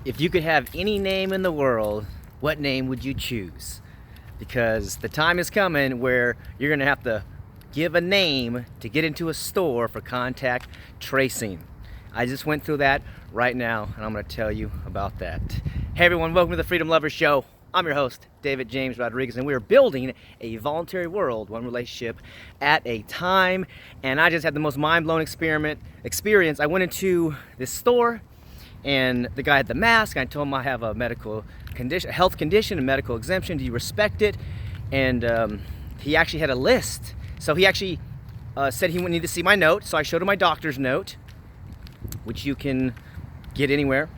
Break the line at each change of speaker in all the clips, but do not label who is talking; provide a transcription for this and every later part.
If you could have any name in the world, what name would you choose? Because the time is coming where you're gonna have to give a name to get into a store for contact tracing. I just went through that right now, and I'm gonna tell you about that. Hey everyone, welcome to the Freedom Lovers Show. I'm your host, David James Rodriguez, and we are building a voluntary world, one relationship at a time. And I just had the most mind-blowing experience. I went into this store, and the guy had the mask. I told him I have a medical condition, a health condition, a medical exemption. Do you respect it? And he actually had a list. So he actually said he would need to see my note. So I showed him my doctor's note, which you can get anywhere,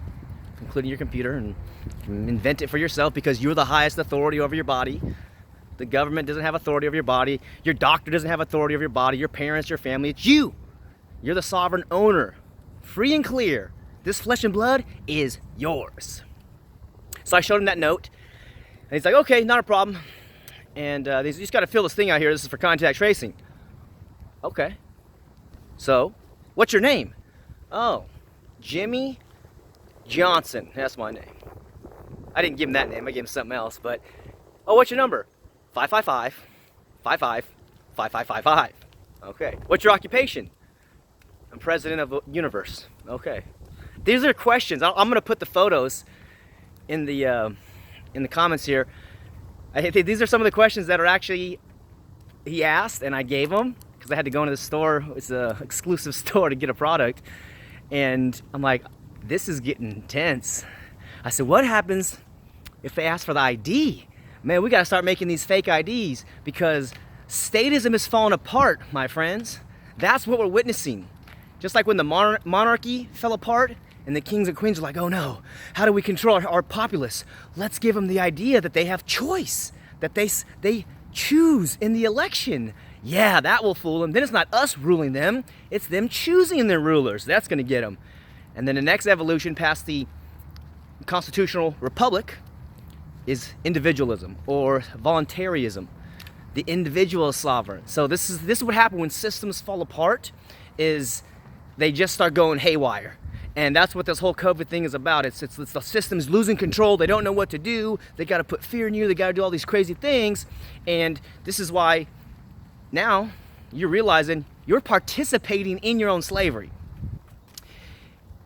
including your computer, and you can invent it for yourself because you're the highest authority over your body. The government doesn't have authority over your body. Your doctor doesn't have authority over your body. Your parents, your family, it's you. You're the sovereign owner, free and clear. This flesh and blood is yours. So I showed him that note, and he's like, okay, not a problem. And you just got to fill this thing out here. This is for contact tracing. Okay. So, what's your name? Oh, Jimmy Johnson. That's my name. I didn't give him that name. I gave him something else. But, oh, what's your number? 555-55-5555. Okay. What's your occupation? I'm president of the universe. Okay. These are questions. I'm going to put the photos in the comments here. These are some of the questions that are actually he asked, and I gave them because I had to go into the store. It's an exclusive store to get a product, and I'm like, this is getting intense. I said, what happens if they ask for the ID? Man, we got to start making these fake IDs because statism is falling apart, my friends. That's what we're witnessing. Just like when the monarchy fell apart, and the kings and queens are like, oh no, how do we control our populace? Let's give them the idea that they have choice, that they choose in the election. Yeah, that will fool them. Then it's not us ruling them, it's them choosing their rulers. That's gonna get them. And then the next evolution past the constitutional republic is individualism or voluntarism. The individual is sovereign. So this is what happens when systems fall apart, is they just start going haywire. And that's what this whole COVID thing is about. It's the system's losing control. They don't know what to do. They got to put fear in you. They got to do all these crazy things. And this is why now you're realizing you're participating in your own slavery.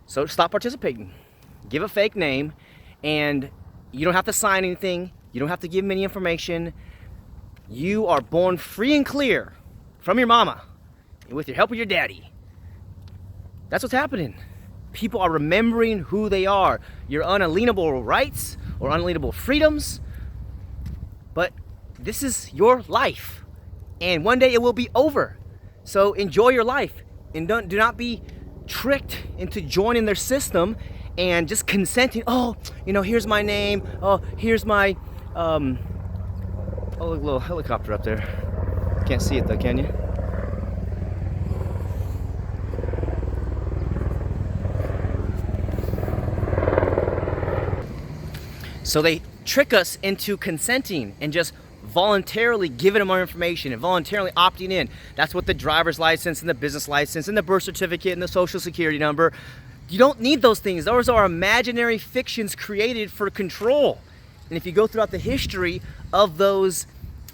So stop participating. Give a fake name, and you don't have to sign anything. You don't have to give them any information. You are born free and clear from your mama with your help of your daddy. That's what's happening. People are remembering who they are, your unalienable rights or unalienable freedoms. But this is your life, and one day it will be over. So enjoy your life, and do not be tricked into joining their system and just consenting. Oh, here's my name. Oh, here's my oh, look, a little helicopter up there. Can't see it though, can you? So they trick us into consenting and just voluntarily giving them our information and voluntarily opting in. That's what the driver's license and the business license and the birth certificate and the social security number. You don't need those things. Those are imaginary fictions created for control. And if you go throughout the history of those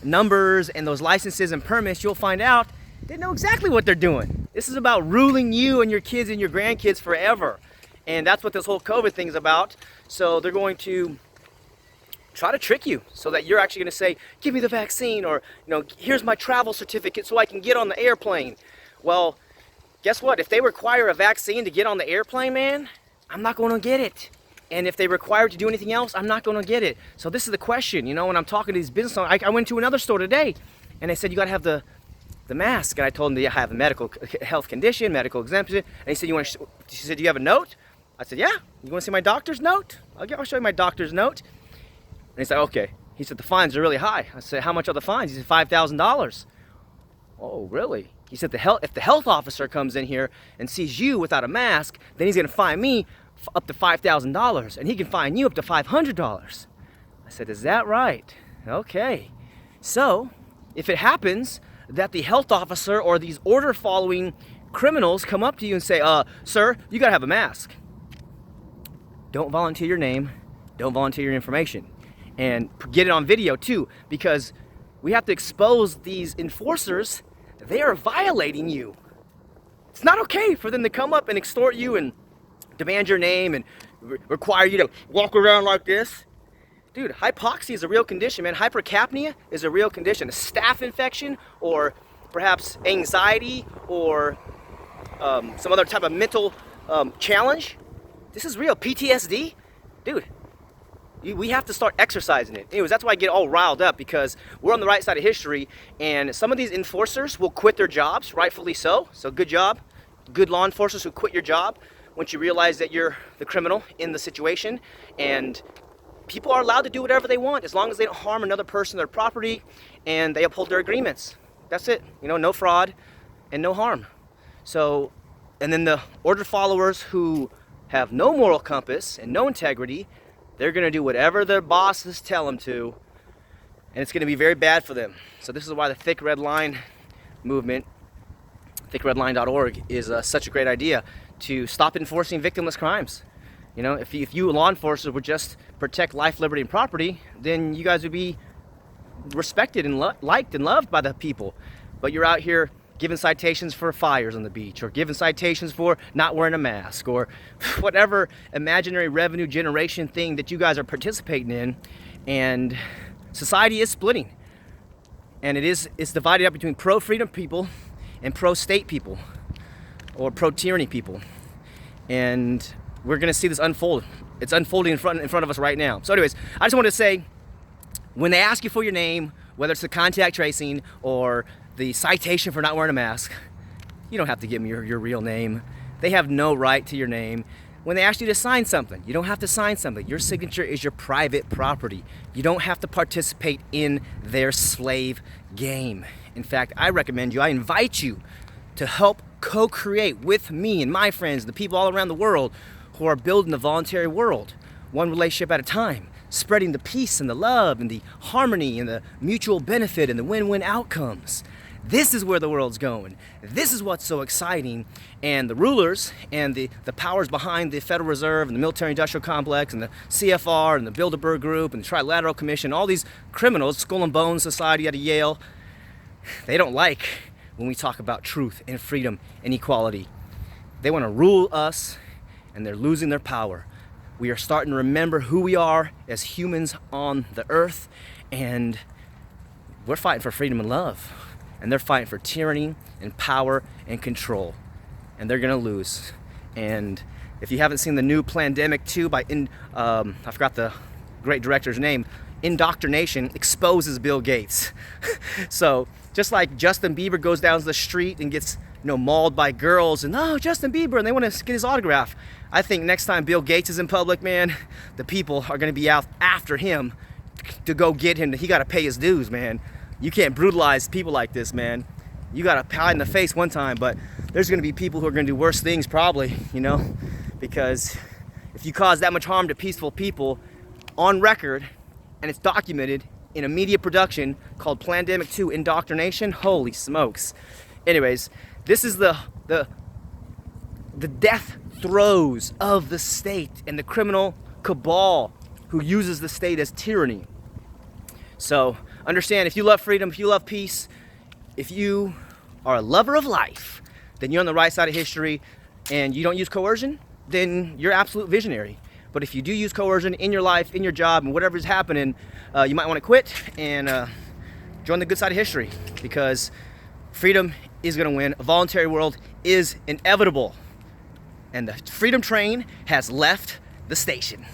numbers and those licenses and permits, you'll find out they know exactly what they're doing. This is about ruling you and your kids and your grandkids forever. And that's what this whole COVID thing is about. So they're going to try to trick you so that you're actually going to say, give me the vaccine, or here's my travel certificate so I can get on the airplane. Well, guess what? If they require a vaccine to get on the airplane, man, I'm not going to get it. And if they require to do anything else, I'm not going to get it. So this is the question. When I'm talking to these business owners, I went to another store today, and they said, you got to have the mask. And I told them that I have a medical health condition, medical exemption. And he said, she said, do you have a note? I said, yeah. You want to see my doctor's note? I'll show you my doctor's note. And he's like, okay. He said, the fines are really high. I said, how much are the fines? He said, $5,000. Oh, really? He said, if the health officer comes in here and sees you without a mask, then he's going to fine me up to $5,000. And he can fine you up to $500. I said, is that right? Okay. So, if it happens that the health officer or these order-following criminals come up to you and say, sir, you got to have a mask. don't volunteer your name, don't volunteer your information. And get it on video too, because we have to expose these enforcers. They are violating you. It's not okay for them to come up and extort you and demand your name and require you to walk around like this. Dude, hypoxia is a real condition, man. Hypercapnia is a real condition. A staph infection, or perhaps anxiety, or some other type of mental challenge. This is real. PTSD, dude. We have to start exercising it. Anyways, that's why I get all riled up, because we're on the right side of history, and some of these enforcers will quit their jobs, rightfully so. So good job, good law enforcers who quit your job once you realize that you're the criminal in the situation. And people are allowed to do whatever they want as long as they don't harm another person, their property, and they uphold their agreements. That's it. You know, no fraud and no harm. So, and then the order followers who have no moral compass and no integrity, they're going to do whatever their bosses tell them to, and it's going to be very bad for them. So this is why the Thick Red Line movement, thickredline.org, is such a great idea to stop enforcing victimless crimes. You know, if you law enforcers would just protect life, liberty, and property, then you guys would be respected and liked and loved by the people. But you're out here giving citations for fires on the beach, or giving citations for not wearing a mask, or whatever imaginary revenue generation thing that you guys are participating in. And society is splitting, and it's divided up between pro-freedom people and pro-state people, or pro-tyranny people. And we're gonna see this unfold. It's unfolding in front of us right now. So anyways, I just wanted to say, when they ask you for your name, whether it's the contact tracing or the citation for not wearing a mask, you don't have to give them your real name. They have no right to your name. When they ask you to sign something, you don't have to sign something. Your signature is your private property. You don't have to participate in their slave game. In fact, I invite you to help co-create with me and my friends, the people all around the world who are building the voluntary world, one relationship at a time, spreading the peace and the love and the harmony and the mutual benefit and the win-win outcomes. This is where the world's going. This is what's so exciting. And the rulers and the powers behind the Federal Reserve and the military-industrial complex and the CFR and the Bilderberg Group and the Trilateral Commission, all these criminals, Skull and Bones Society out of Yale, they don't like when we talk about truth and freedom and equality. They want to rule us, and they're losing their power. We are starting to remember who we are as humans on the earth, and we're fighting for freedom and love. And they're fighting for tyranny and power and control. And they're gonna lose. And if you haven't seen the new Plandemic 2 by, I forgot the great director's name, Indoctrination exposes Bill Gates. So just like Justin Bieber goes down the street and gets mauled by girls and, oh, Justin Bieber, and they want to get his autograph. I think next time Bill Gates is in public, man, the people are gonna be out after him to go get him. He gotta pay his dues, man. You can't brutalize people like this, man. You got a pie in the face one time, but there's going to be people who are going to do worse things probably, because if you cause that much harm to peaceful people on record, and it's documented in a media production called Plandemic 2 Indoctrination, holy smokes. Anyways, this is the death throes of the state and the criminal cabal who uses the state as tyranny. So understand, if you love freedom, if you love peace, if you are a lover of life, then you're on the right side of history, and you don't use coercion, then you're absolute visionary. But if you do use coercion in your life, in your job, and whatever's happening, you might want to quit and join the good side of history, because freedom is going to win. A voluntary world is inevitable. And the freedom train has left the station.